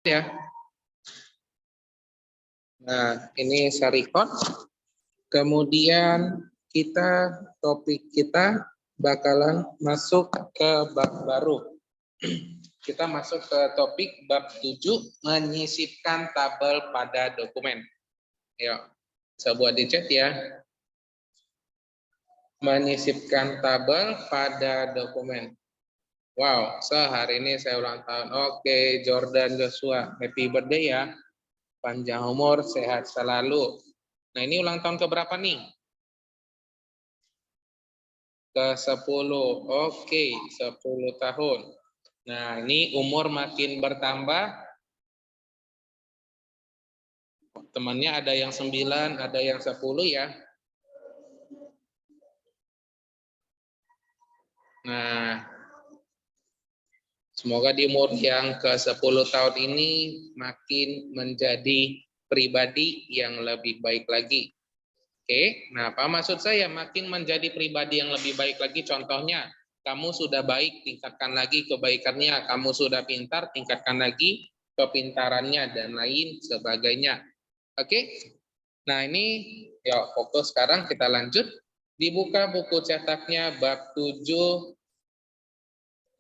ya. Nah, ini saya record. Kemudian topik kita bakalan masuk ke bab baru. Kita masuk ke topik bab 7, menyisipkan tabel pada dokumen. Yuk, saya buat di chat ya. Menyisipkan tabel pada dokumen. Wow, hari ini saya ulang tahun. Oke, Jordan Joshua, happy birthday ya. Panjang umur, sehat selalu. Nah, ini ulang tahun keberapa nih? Ke-10. Oke, 10 tahun. Nah, ini umur makin bertambah. Temannya ada yang 9, ada yang 10 ya. Nah, semoga di umur yang ke-10 tahun ini makin menjadi pribadi yang lebih baik lagi. Oke, nah apa maksud saya makin menjadi pribadi yang lebih baik lagi? Contohnya, kamu sudah baik, tingkatkan lagi kebaikannya. Kamu sudah pintar, tingkatkan lagi kepintarannya, dan lain sebagainya. Oke, nah ini yuk fokus sekarang, kita lanjut. Dibuka buku cetaknya bab 7,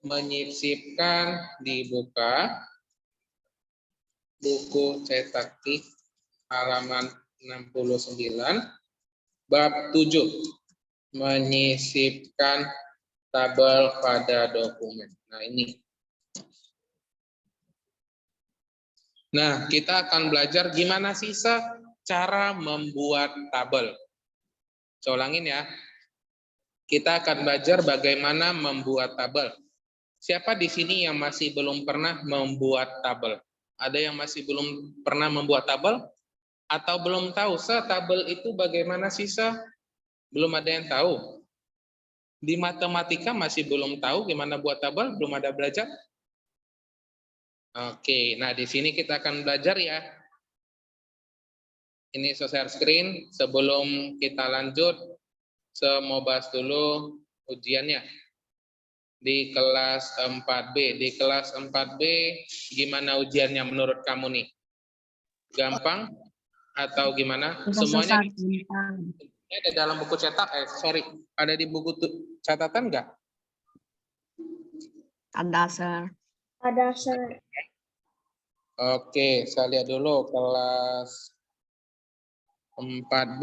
menyisipkan, dibuka buku cetak halaman 69, bab 7, menyisipkan tabel pada dokumen. Nah, ini. Nah, kita akan belajar gimana sih cara membuat tabel. Saya ulangin ya. Kita akan belajar bagaimana membuat tabel. Siapa di sini yang masih belum pernah membuat tabel? Ada yang masih belum pernah membuat tabel? Atau belum tahu, tabel itu bagaimana sih, Belum ada yang tahu? Di matematika masih belum tahu gimana buat tabel? Belum ada belajar? Oke, nah di sini kita akan belajar ya. Ini saya share screen. Sebelum kita lanjut, saya mau bahas dulu ujiannya. Di kelas 4B. Di kelas 4B, gimana ujiannya menurut kamu nih? Gampang? Atau gimana? Semuanya ada dalam buku cetak, ada di buku catatan nggak? Ada, Sir. Ada, Sir. Oke, saya lihat dulu kelas 4B.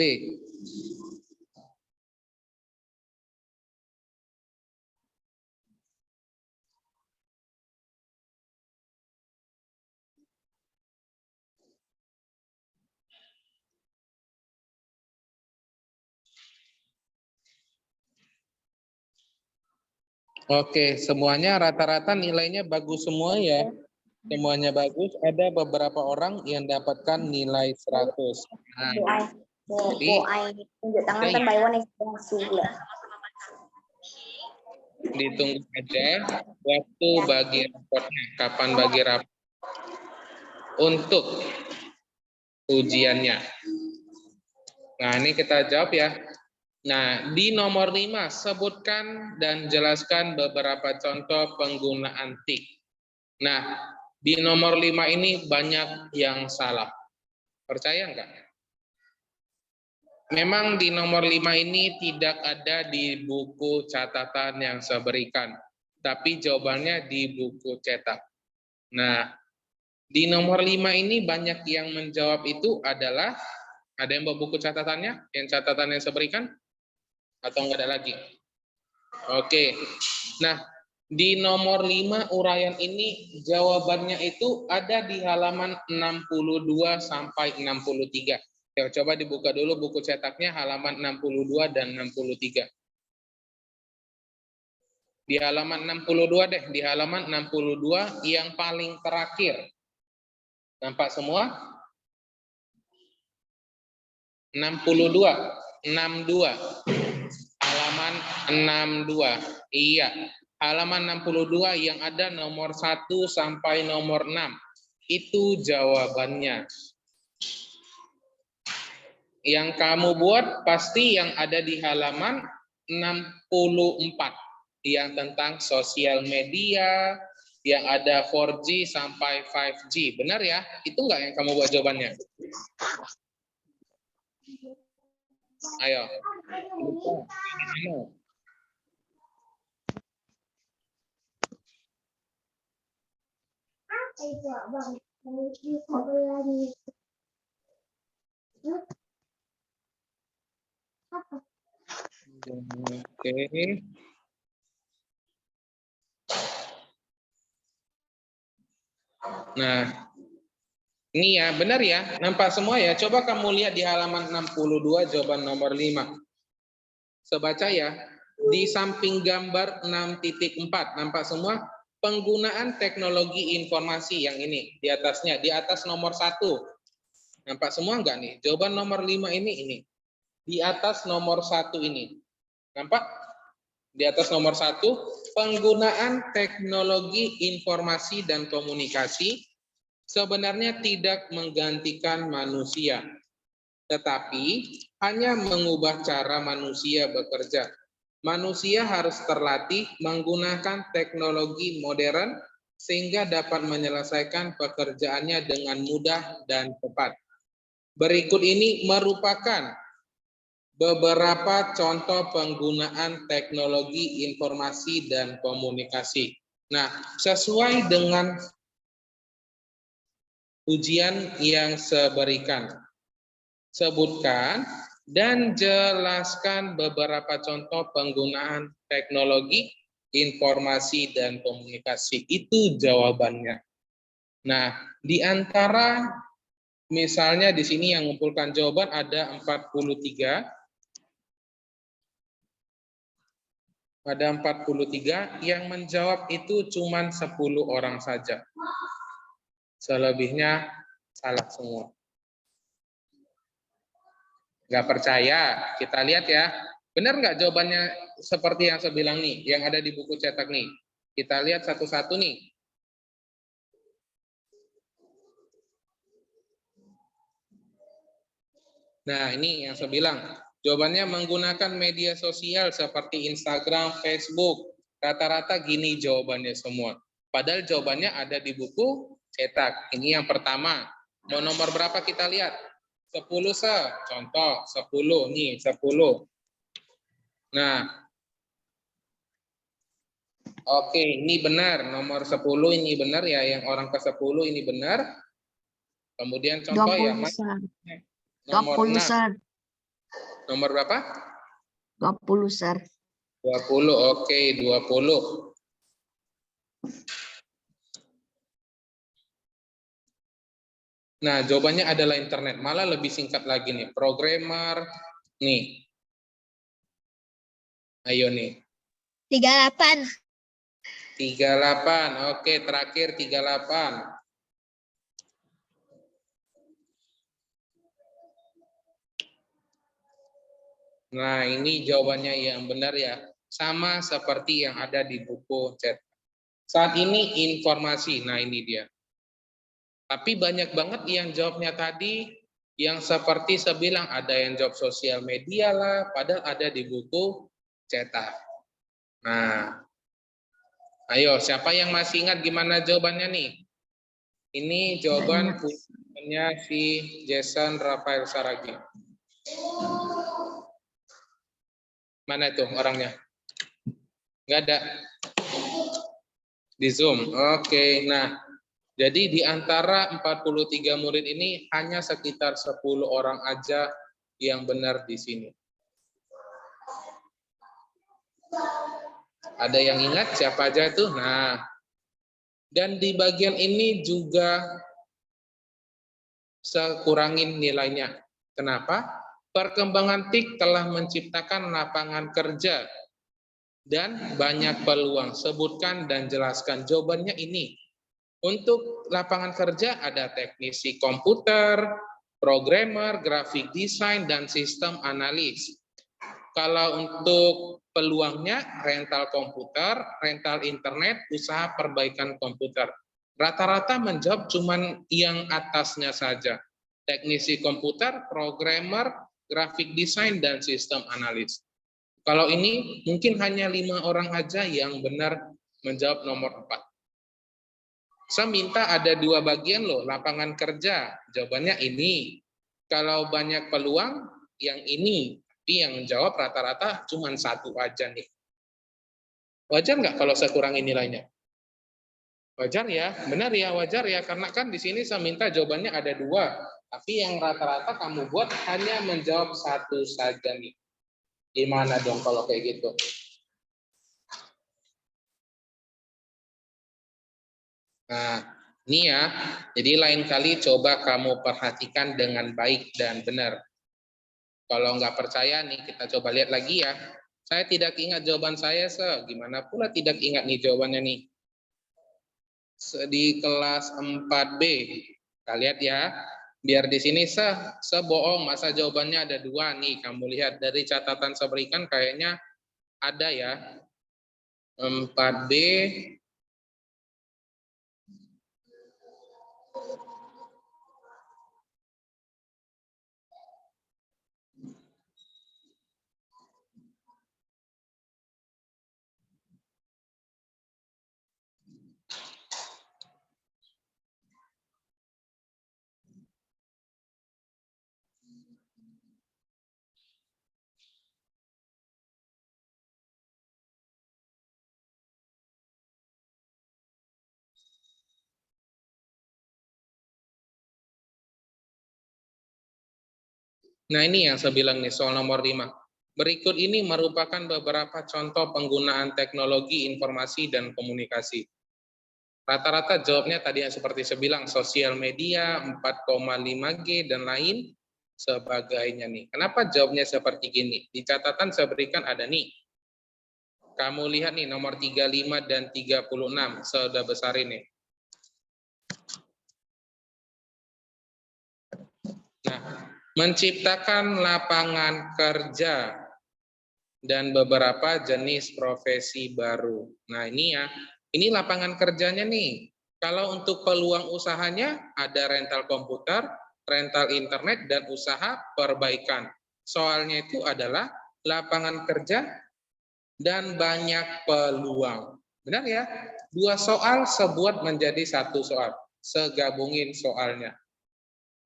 Oke, semuanya rata-rata nilainya bagus semua ya. Semuanya bagus, ada beberapa orang yang dapatkan nilai 100. Nah, tunjuk tangan kan by one ditunggu aja waktu bagi raportnya. Kapan bagi rapor untuk ujiannya. Nah, ini kita jawab ya. Nah, di nomor 5, sebutkan dan jelaskan beberapa contoh penggunaan tik. Nah, di nomor 5 ini banyak yang salah. Percaya enggak? Memang di nomor 5 ini tidak ada di buku catatan yang saya berikan, tapi jawabannya di buku cetak. Nah, di nomor 5 ini banyak yang menjawab itu adalah, ada yang bawa buku catatannya, yang catatan yang saya berikan? Atau enggak ada lagi? Oke. Nah, di nomor 5 uraian ini jawabannya itu ada di halaman 62 sampai 63. Ya, coba dibuka dulu buku cetaknya halaman 62 dan 63. Di halaman 62 deh, di halaman 62 yang paling terakhir. Nampak semua? 62, 62. Halaman 62. Iya, halaman 62 yang ada nomor 1 sampai nomor 6. Itu jawabannya. Yang kamu buat pasti yang ada di halaman 64. Yang tentang sosial media, yang ada 4G sampai 5G. Benar ya? Itu enggak yang kamu buat jawabannya? Ayo. Oke. Nah, ini ya, benar ya? Nampak semua ya? Coba kamu lihat di halaman 62 jawaban nomor 5. Sebaca ya, di samping gambar 6.4, nampak semua penggunaan teknologi informasi yang ini, di atasnya, di atas nomor 1. Nampak semua enggak nih? Jawaban nomor 5 ini. Di atas nomor 1 ini. Nampak? Di atas nomor 1, penggunaan teknologi informasi dan komunikasi sebenarnya tidak menggantikan manusia, tetapi hanya mengubah cara manusia bekerja. Manusia harus terlatih menggunakan teknologi modern sehingga dapat menyelesaikan pekerjaannya dengan mudah dan cepat. Berikut ini merupakan beberapa contoh penggunaan teknologi informasi dan komunikasi. Nah, sesuai dengan ujian yang seberikan, sebutkan dan jelaskan beberapa contoh penggunaan teknologi informasi dan komunikasi. Itu jawabannya. Nah, di antara misalnya di sini yang mengumpulkan jawaban ada 43. Ada 43, yang menjawab itu cuma 10 orang saja. Selebihnya salah semua. Nggak percaya, kita lihat ya. Benar nggak jawabannya seperti yang saya bilang nih, yang ada di buku cetak nih. Kita lihat satu-satu nih. Nah, ini yang saya bilang. Jawabannya menggunakan media sosial seperti Instagram, Facebook. Rata-rata gini jawabannya semua. Padahal jawabannya ada di buku cetak. Ini yang pertama. Mau nomor berapa kita lihat? 10 contoh 10 nih, 10. Nah. Oke, ini benar. Nomor 10 ini benar ya, yang orang ke-10 ini benar. Kemudian contoh 20, ya, Mas. Nomor 20, 6. Sir. Nomor berapa? 20, Sir. 20, oke, 20. Nah, jawabannya adalah internet. Malah lebih singkat lagi nih. Programmer, nih. Ayo nih. 38. 38, oke, terakhir 38. Nah, ini jawabannya yang benar ya. Sama seperti yang ada di buku chat. Saat ini informasi, nah ini dia. Tapi banyak banget yang jawabnya tadi, yang seperti saya bilang, ada yang jawab sosial media lah, padahal ada di buku cetak. Nah, ayo, siapa yang masih ingat gimana jawabannya nih? Ini jawaban punya si Jason Rafael Saragi. Mana itu orangnya? Nggak ada. Di Zoom. Oke, nah. Jadi di antara 43 murid ini hanya sekitar 10 orang aja yang benar di sini. Ada yang ingat siapa aja itu? Nah, dan di bagian ini juga saya kurangin nilainya. Kenapa? Perkembangan TIK telah menciptakan lapangan kerja dan banyak peluang. Sebutkan dan jelaskan. Jawabannya ini. Untuk lapangan kerja ada teknisi komputer, programmer, grafik desain, dan sistem analis. Kalau untuk peluangnya, rental komputer, rental internet, usaha perbaikan komputer. Rata-rata menjawab cuman yang atasnya saja. Teknisi komputer, programmer, grafik desain, dan sistem analis. Kalau ini mungkin hanya 5 orang aja yang benar menjawab nomor 4. Saya minta ada 2 bagian loh, lapangan kerja. Jawabannya ini. Kalau banyak peluang, yang ini. Tapi yang jawab rata-rata cuma 1 aja nih. Wajar nggak kalau saya kurangi nilainya? Wajar ya, benar ya, wajar ya. Karena kan di sini saya minta jawabannya ada 2. Tapi yang rata-rata kamu buat hanya menjawab 1 saja nih. Gimana dong kalau kayak gitu? Nah, ini ya. Jadi lain kali coba kamu perhatikan dengan baik dan benar. Kalau nggak percaya nih, kita coba lihat lagi ya. Saya tidak ingat jawaban saya, gimana pula tidak ingat nih jawabannya nih. Di kelas 4B. Kita lihat ya. Biar di sini bohong, masa jawabannya ada 2 nih. Kamu lihat dari catatan saya berikan kayaknya ada ya. 4B. Nah, ini yang saya bilang nih, soal nomor 5. Berikut ini merupakan beberapa contoh penggunaan teknologi informasi dan komunikasi. Rata-rata jawabnya tadi yang seperti saya bilang, sosial media, 4,5G, dan lain sebagainya nih. Kenapa jawabnya seperti gini? Di catatan saya berikan ada nih. Kamu lihat nih, nomor 35 dan 36, sudah besar ini. Nah, menciptakan lapangan kerja dan beberapa jenis profesi baru. Nah, ini ya, ini lapangan kerjanya nih. Kalau untuk peluang usahanya ada rental komputer, rental internet, dan usaha perbaikan. Soalnya itu adalah lapangan kerja dan banyak peluang. Benar ya? 2 soal sebuat menjadi 1 soal. Segabungin soalnya.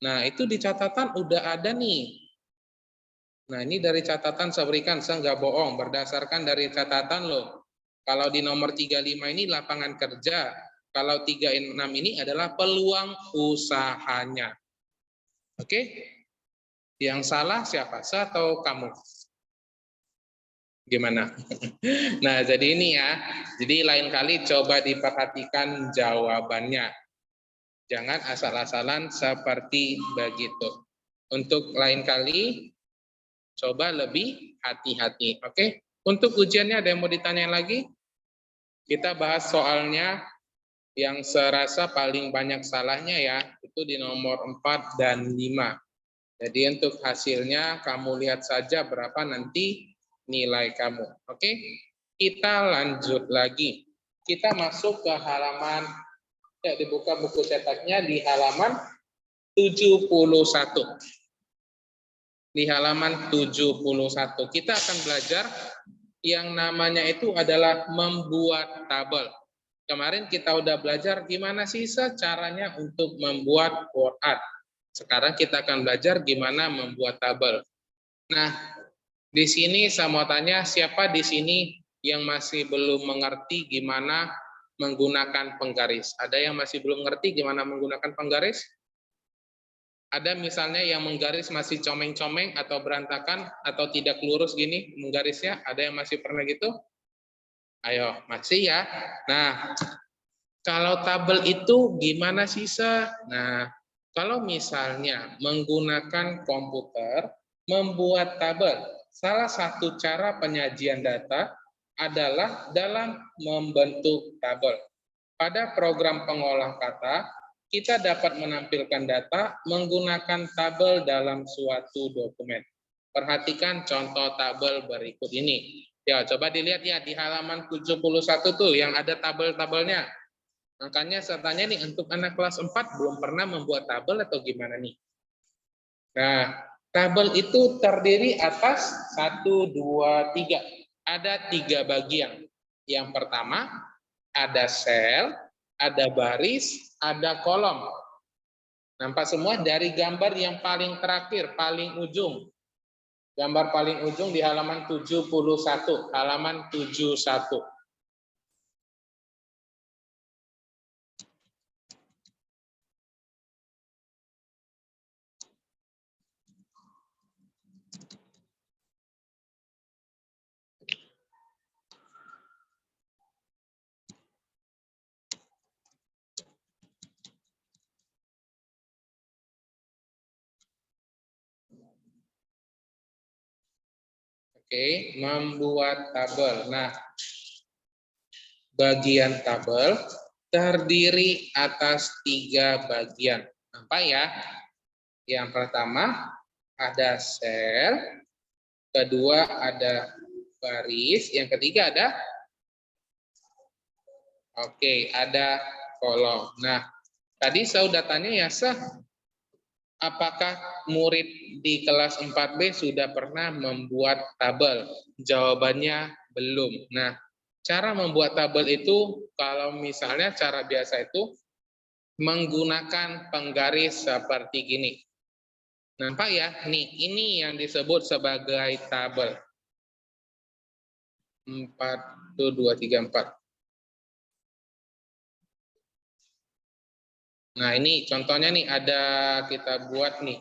Nah, itu di catatan udah ada nih. Nah, ini dari catatan saya berikan, saya nggak bohong, berdasarkan dari catatan loh. Kalau di nomor 35 ini lapangan kerja, kalau 36 ini adalah peluang usahanya. Oke? Yang salah siapa? Saya atau kamu? Gimana? Nah, jadi ini ya. Jadi lain kali coba diperhatikan jawabannya. Jangan asal-asalan seperti begitu. Untuk lain kali, coba lebih hati-hati. Oke? Untuk ujiannya ada yang mau ditanyain lagi? Kita bahas soalnya yang serasa paling banyak salahnya ya, itu di nomor 4 dan 5. Jadi untuk hasilnya kamu lihat saja berapa nanti nilai kamu. Oke? Kita lanjut lagi. Kita masuk ke halaman, ya dibuka buku cetaknya di halaman 71. Di halaman 71. Kita akan belajar yang namanya itu adalah membuat tabel. Kemarin kita udah belajar gimana sih caranya untuk membuat quote. Sekarang kita akan belajar gimana membuat tabel. Nah, di sini saya mau tanya siapa di sini yang masih belum mengerti gimana menggunakan penggaris? Ada yang masih belum ngerti gimana menggunakan penggaris? Ada misalnya yang menggaris masih comeng-comeng atau berantakan atau tidak lurus gini menggarisnya? Ada yang masih pernah gitu? Ayo, masih ya. Nah, kalau tabel itu gimana sih, Nah, kalau misalnya menggunakan komputer membuat tabel, salah satu cara penyajian data adalah dalam membentuk tabel. Pada program pengolah kata, kita dapat menampilkan data menggunakan tabel dalam suatu dokumen. Perhatikan contoh tabel berikut ini. Ya, coba dilihat ya di halaman 71 tuh yang ada tabel-tabelnya. Makanya saya tanya nih, untuk anak kelas 4 belum pernah membuat tabel atau gimana nih? Nah, tabel itu terdiri atas 1, 2, 3. Ada 3 bagian. Yang pertama, ada sel, ada baris, ada kolom. Nampak semua dari gambar yang paling terakhir, paling ujung. Gambar paling ujung di halaman 71, halaman 71. Oke, membuat tabel. Nah, bagian tabel terdiri atas 3 bagian. Apa ya? Yang pertama ada sel, kedua ada baris, yang ketiga ada ada kolom. Nah, tadi saya udah tanya ya, apakah murid di kelas 4B sudah pernah membuat tabel? Jawabannya belum. Nah, cara membuat tabel itu kalau misalnya cara biasa itu menggunakan penggaris seperti gini. Nampak ya? Nih, ini yang disebut sebagai tabel. 4, 2, 3, 4. Nah, ini contohnya nih ada kita buat nih.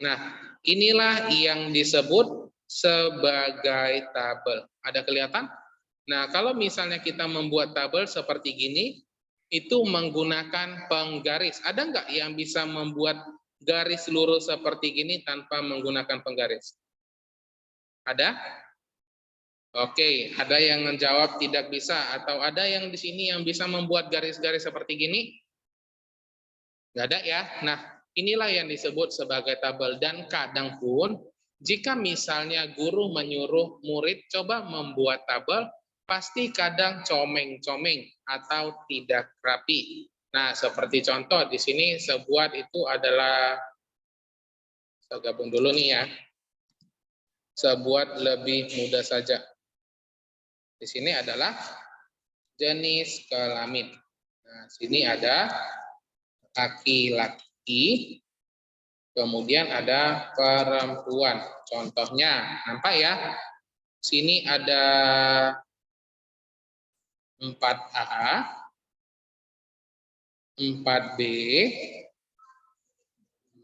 Nah, inilah yang disebut sebagai tabel. Ada kelihatan? Nah, kalau misalnya kita membuat tabel seperti gini, itu menggunakan penggaris. Ada nggak yang bisa membuat garis lurus seperti gini tanpa menggunakan penggaris? Ada? Oke, ada yang menjawab tidak bisa, atau ada yang di sini yang bisa membuat garis-garis seperti gini? Nggak ada ya? Nah, inilah yang disebut sebagai tabel. Dan kadang pun, jika misalnya guru menyuruh murid coba membuat tabel, pasti kadang comeng-comeng atau tidak rapi. Nah, seperti contoh di sini sebuat itu adalah, saya gabung dulu nih ya, sebuat lebih mudah saja. Di sini adalah jenis kelamin. Nah, sini ada laki-laki, kemudian ada perempuan. Contohnya, nampak ya? Sini ada 4A, 4B,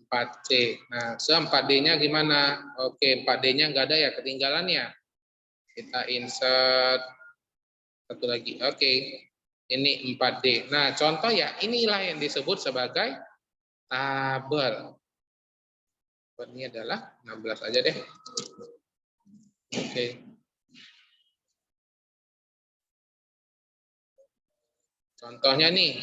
4C. Nah, 4D-nya gimana? Oke, 4D-nya nggak ada ya, ketinggalan ya. Kita insert satu lagi. Oke, ini 4D. Nah, contoh ya, inilah yang disebut sebagai tabel. Ini adalah 16 aja deh. Oke. Contohnya nih.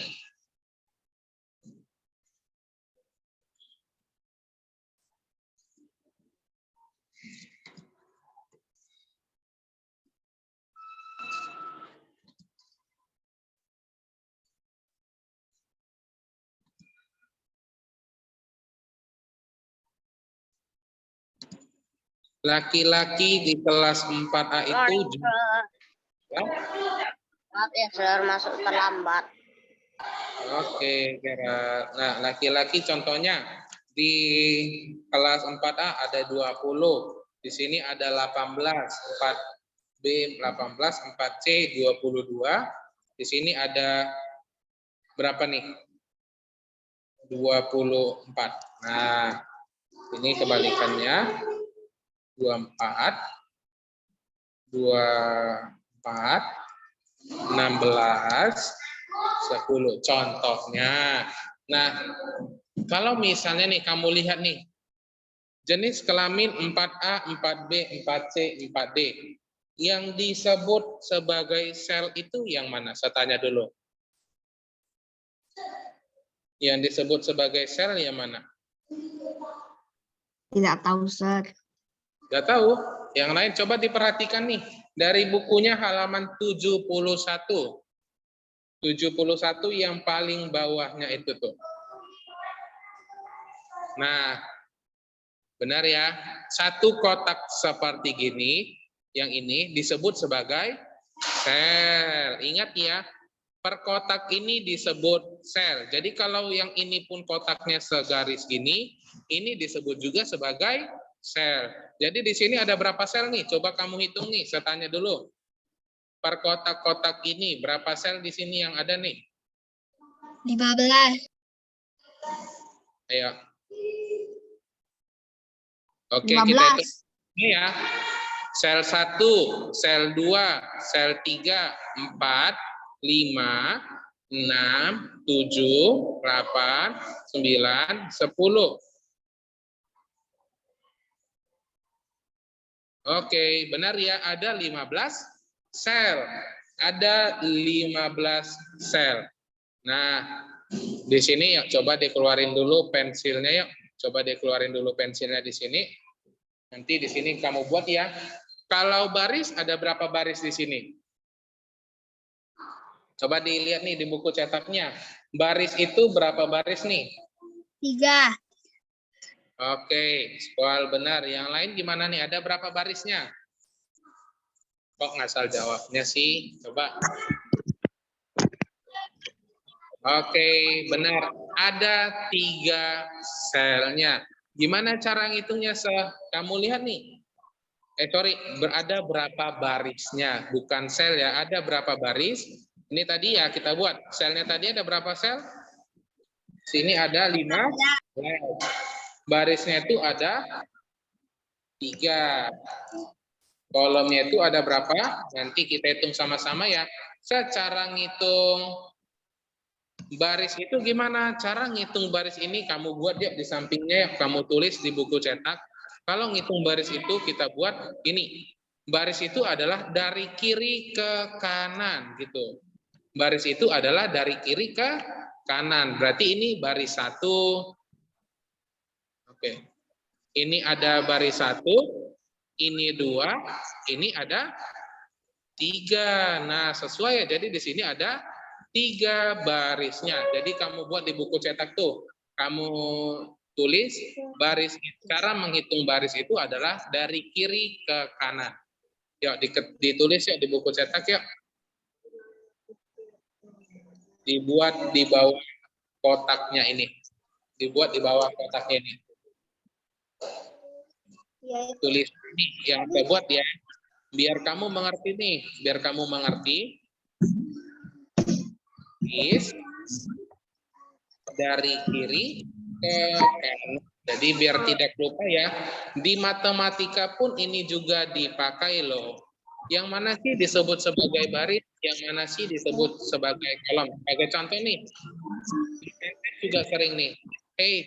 Laki-laki di kelas 4A itu Maaf ya, saya masuk terlambat. Oke, Kira. Nah, laki-laki contohnya di kelas 4A ada 20. Di sini ada 18, 4B 18, 4C 22. Di sini ada berapa nih? 24. Nah, ini kebalikannya. 24, 24, 16, 10. Contohnya. Nah, kalau misalnya nih kamu lihat nih, jenis kelamin 4A, 4B, 4C, 4D. Yang disebut sebagai sel itu yang mana? Saya tanya dulu. Yang disebut sebagai sel yang mana? Tidak tahu, Sir. Nggak tahu. Yang lain coba diperhatikan nih. Dari bukunya halaman 71. 71 yang paling bawahnya itu tuh. Nah, benar ya. Satu kotak seperti gini, yang ini disebut sebagai Sel. Ingat ya, per kotak ini disebut sel. Jadi kalau yang ini pun kotaknya segaris gini, ini disebut juga sebagai sel. Jadi di sini ada berapa sel nih? Coba kamu hitung nih, saya tanya dulu. Per kotak-kotak ini, berapa sel di sini yang ada nih? 15. Ayo. Oke, 15. kita hitung ini ya. Sel 1, sel 2, sel 3, 4, 5, 6, 7, 8, 9, 10. Oke, benar ya, ada 15 sel. Ada 15 sel. Nah, di sini yuk coba dikeluarin dulu pensilnya yuk. Coba dikeluarin dulu pensilnya di sini. Nanti di sini kamu buat ya. Kalau baris ada berapa baris di sini? Coba dilihat nih di buku cetaknya. Baris itu berapa baris nih? 3. Oke, soal benar. Yang lain gimana nih? Ada berapa barisnya? Kok ngasal jawabnya sih? Coba. Oke, benar. Ada 3 selnya. Gimana cara ngitungnya? Kamu lihat nih. Sorry, ada berapa barisnya? Bukan sel ya, ada berapa baris? Ini tadi ya kita buat. Selnya tadi ada berapa sel? Sini ada 5. Barisnya itu ada 3. Kolomnya itu ada berapa? Nanti kita hitung sama-sama ya. Secara ngitung baris itu gimana? Cara ngitung baris ini kamu buat ya di sampingnya, kamu tulis di buku cetak. Kalau ngitung baris itu kita buat ini. Baris itu adalah dari kiri ke kanan gitu. Baris itu adalah dari kiri ke kanan. Berarti ini baris 1. Oke. Ini ada baris 1, ini 2, ini ada 3. Nah, sesuai ya. Jadi di sini ada 3 barisnya. Jadi kamu buat di buku cetak tuh. Kamu tulis baris. Cara menghitung baris itu adalah dari kiri ke kanan. Yuk ditulis ya di buku cetak ya. Dibuat di bawah kotaknya ini. Dibuat di bawah kotaknya ini. Tulis ini yang saya buat ya. Biar kamu mengerti nih. Biar kamu mengerti. Dari kiri ke kanan. Jadi biar tidak lupa ya, di matematika pun ini juga dipakai loh. Yang mana sih disebut sebagai baris, yang mana sih disebut sebagai kolom. Sebagai contoh nih, juga sering nih.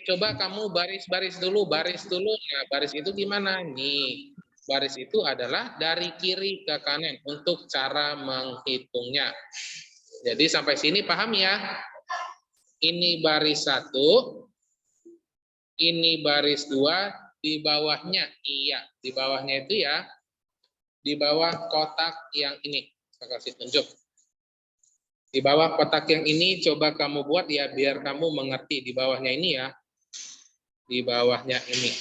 Coba kamu baris-baris dulu, baris dulu. Nah, baris itu gimana? Nih, baris itu adalah dari kiri ke kanan untuk cara menghitungnya. Jadi sampai sini paham ya? Ini baris 1, ini baris 2, di bawahnya, iya, di bawahnya itu ya, di bawah kotak yang ini, saya kasih tunjuk. Di bawah kotak yang ini, coba kamu buat ya, biar kamu mengerti, di bawahnya ini ya, di bawahnya ini.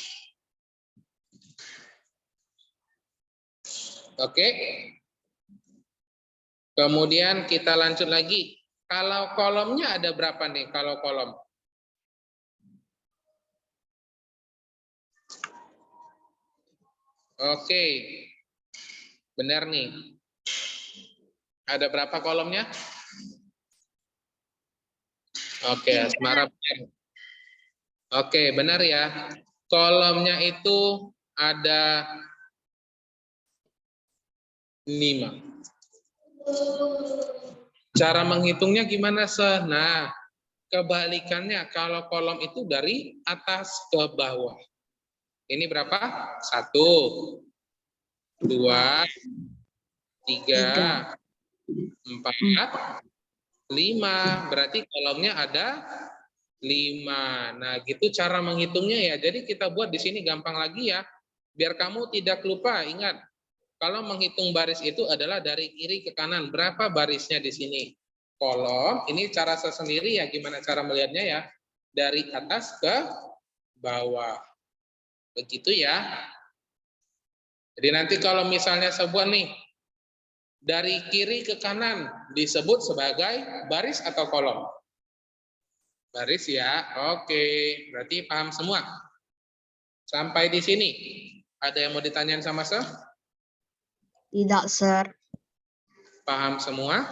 Oke, kemudian kita lanjut lagi. Kalau kolomnya ada berapa nih, kalau kolom? Oke, benar nih. Ada berapa kolomnya? Oke, Asmara benar. Oke, benar ya. Kolomnya itu ada 5. Cara menghitungnya gimana, Se? Nah, kebalikannya kalau kolom itu dari atas ke bawah. Ini berapa? 1, 2, 3, 4, 5. Berarti kolomnya ada 5. Nah, gitu cara menghitungnya ya. Jadi kita buat di sini gampang lagi ya. Biar kamu tidak lupa, ingat. Kalau menghitung baris itu adalah dari kiri ke kanan. Berapa barisnya di sini? Kolom, ini cara saya sendiri ya. Gimana cara melihatnya ya? Dari atas ke bawah. Begitu ya. Jadi nanti kalau misalnya sebuah nih, Dari kiri ke kanan disebut sebagai baris atau kolom? Baris ya. Oke, berarti paham semua. Sampai di sini. Ada yang mau ditanyain sama Sir? Tidak, Sir. Paham semua?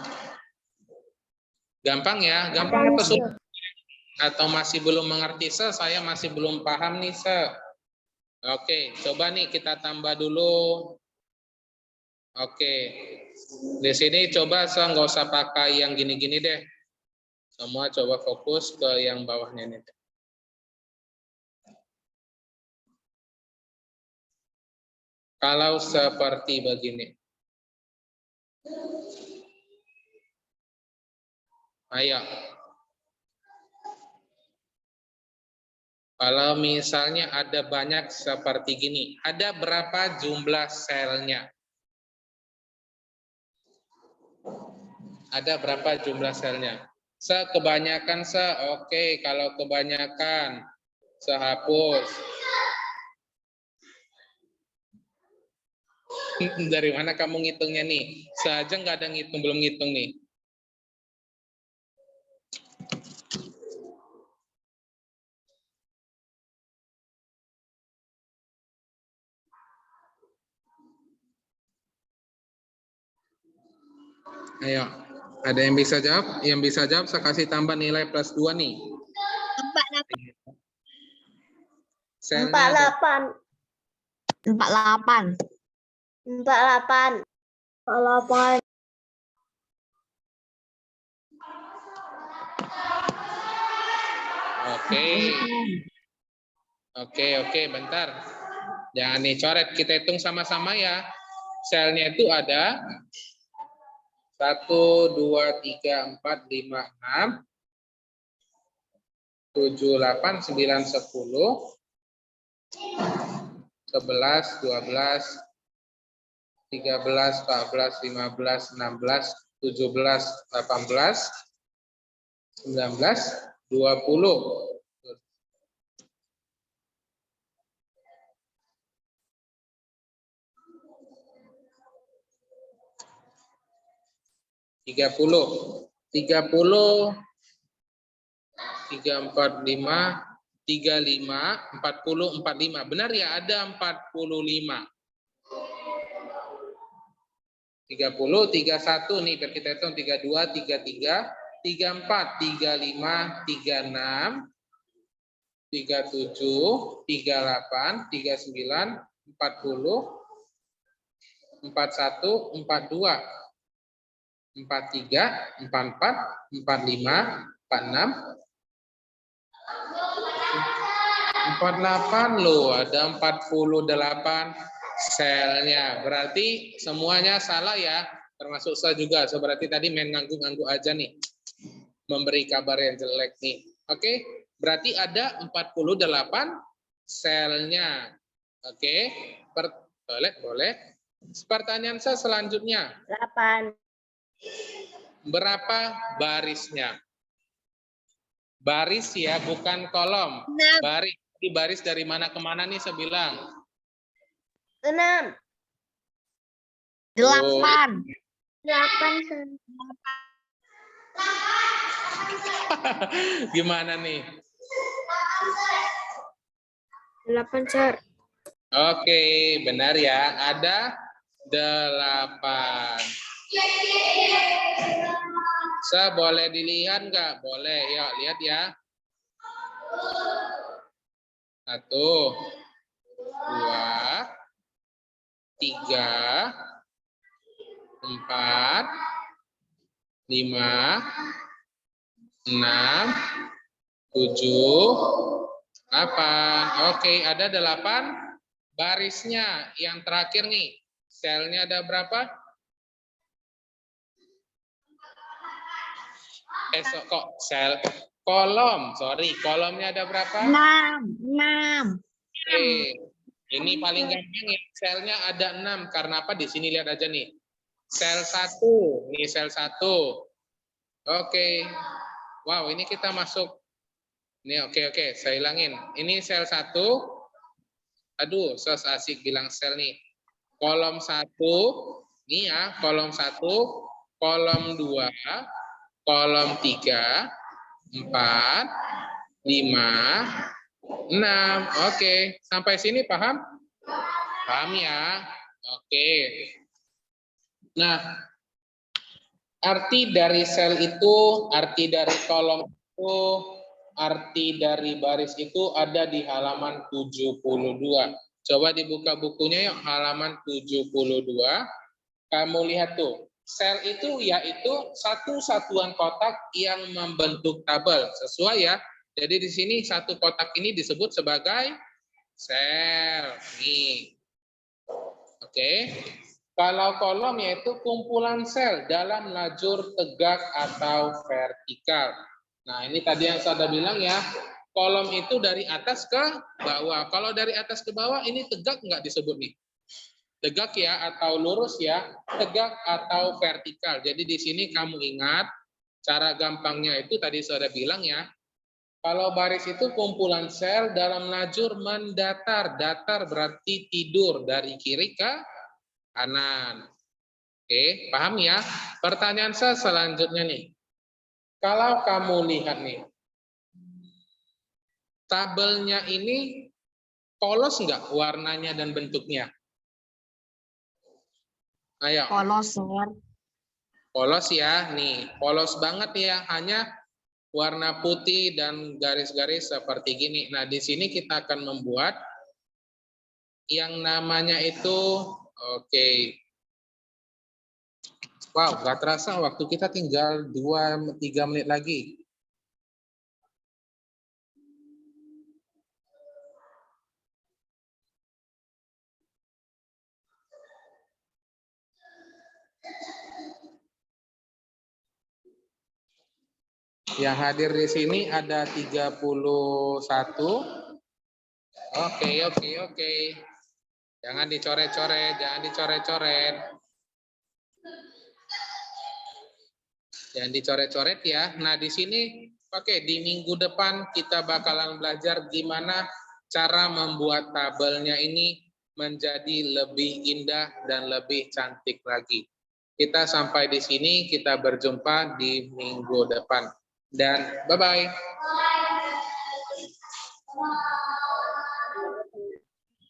Gampang ya? Gampang atau sulit? Atau masih belum mengerti, Sir? Saya masih belum paham nih, Sir. Oke, coba nih kita tambah dulu. Oke, di sini coba Sir nggak usah pakai yang gini-gini deh. Semua coba fokus ke yang bawahnya nih. Kalau seperti begini. Ayo. Kalau misalnya ada banyak seperti gini, ada berapa jumlah selnya? Ada berapa jumlah selnya? Kebanyakan oke, kalau kebanyakan sehapus. Dari mana kamu ngitungnya nih? Saja nggak ada ngitung, belum ngitung nih. Ayo, ada yang bisa jawab? Yang bisa jawab saya kasih tambah nilai plus 2 nih. 48. Selnya 48. 48. 48. Oke, bentar. Jangan dicoret, kita hitung sama-sama ya. Selnya itu ada 1, 2, 3, 4, 5, 6, 7, 8, 9, 10, 11, 12, 13, 14, 15, 16, 17, 18, 19, 20. 30, 30, 3, 4, 5, 35, 40, 45. Benar ya, ada 45. 30, 31 nih, biar kita hitung 32, 33, 34, 35, 36, 37, 38, 39, 40, 41, 42. 43, 44, 45, 46, 48 loh, ada 48 selnya. Berarti semuanya salah ya, termasuk saya juga. So, berarti tadi main ngangguk-ngangguk aja nih, memberi kabar yang jelek nih. Oke, berarti ada 48 selnya. Oke, boleh. Pertanyaan saya selanjutnya. 8. Berapa barisnya? Baris ya, bukan kolom. 6. Baris. Di baris dari mana ke mana nih saya bilang? 6. 8. 8. Gimana nih? 8, Sir. Oke, benar ya. Ada 8. Boleh dilihat nggak? Boleh. Yuk, lihat ya. 1, 2, 3, 4, 5, 6, 7, 8. Oke, ada 8 barisnya. Yang terakhir nih, selnya ada berapa? Kolom, sorry, kolomnya ada berapa? 6. Oke, ini paling gampang ya, selnya ada 6. Karena apa? Di sini lihat aja nih. Sel 1, ini sel 1. Oke. Wow, ini kita masuk. Ini oke, saya hilangin. Ini sel 1. Aduh, asik bilang sel nih. Kolom 1, Ini ya, kolom 1, kolom 2, kolom 3, 4, 5, 6. Oke, sampai sini paham? Paham ya? Oke. Nah, arti dari sel itu, arti dari kolom itu, arti dari baris itu ada di halaman 72. Coba dibuka bukunya yuk, halaman 72. Kamu lihat tuh, sel itu yaitu satu satuan kotak yang membentuk tabel. Sesuai ya. Jadi di sini satu kotak ini disebut sebagai sel. Nih. Oke. Kalau kolom yaitu kumpulan sel dalam lajur tegak atau vertikal. Nah, ini tadi yang saya bilang ya, kolom itu dari atas ke bawah. Kalau dari atas ke bawah ini tegak nggak disebut nih? Tegak ya atau lurus ya, tegak atau vertikal. Jadi di sini kamu ingat cara gampangnya itu tadi saya bilang ya. Kalau baris itu kumpulan sel dalam lajur mendatar. Datar berarti tidur dari kiri ke kanan. Oke, paham ya? Pertanyaan saya selanjutnya nih. Kalau kamu lihat nih, tabelnya ini polos nggak warnanya dan bentuknya? Ayo. Polos, Sir. Polos ya, nih polos banget ya, hanya warna putih dan garis-garis seperti gini. Nah, di sini kita akan membuat yang namanya itu, oke. Wow, gak terasa waktu kita tinggal 2-3 menit lagi. Yang hadir di sini ada 31. Oke. Jangan dicoret-coret, jangan dicoret-coret. Jangan dicoret-coret ya. Nah, di sini oke, di minggu depan kita bakalan belajar gimana cara membuat tabelnya ini menjadi lebih indah dan lebih cantik lagi. Kita sampai di sini, kita berjumpa di minggu depan. Dan bye-bye.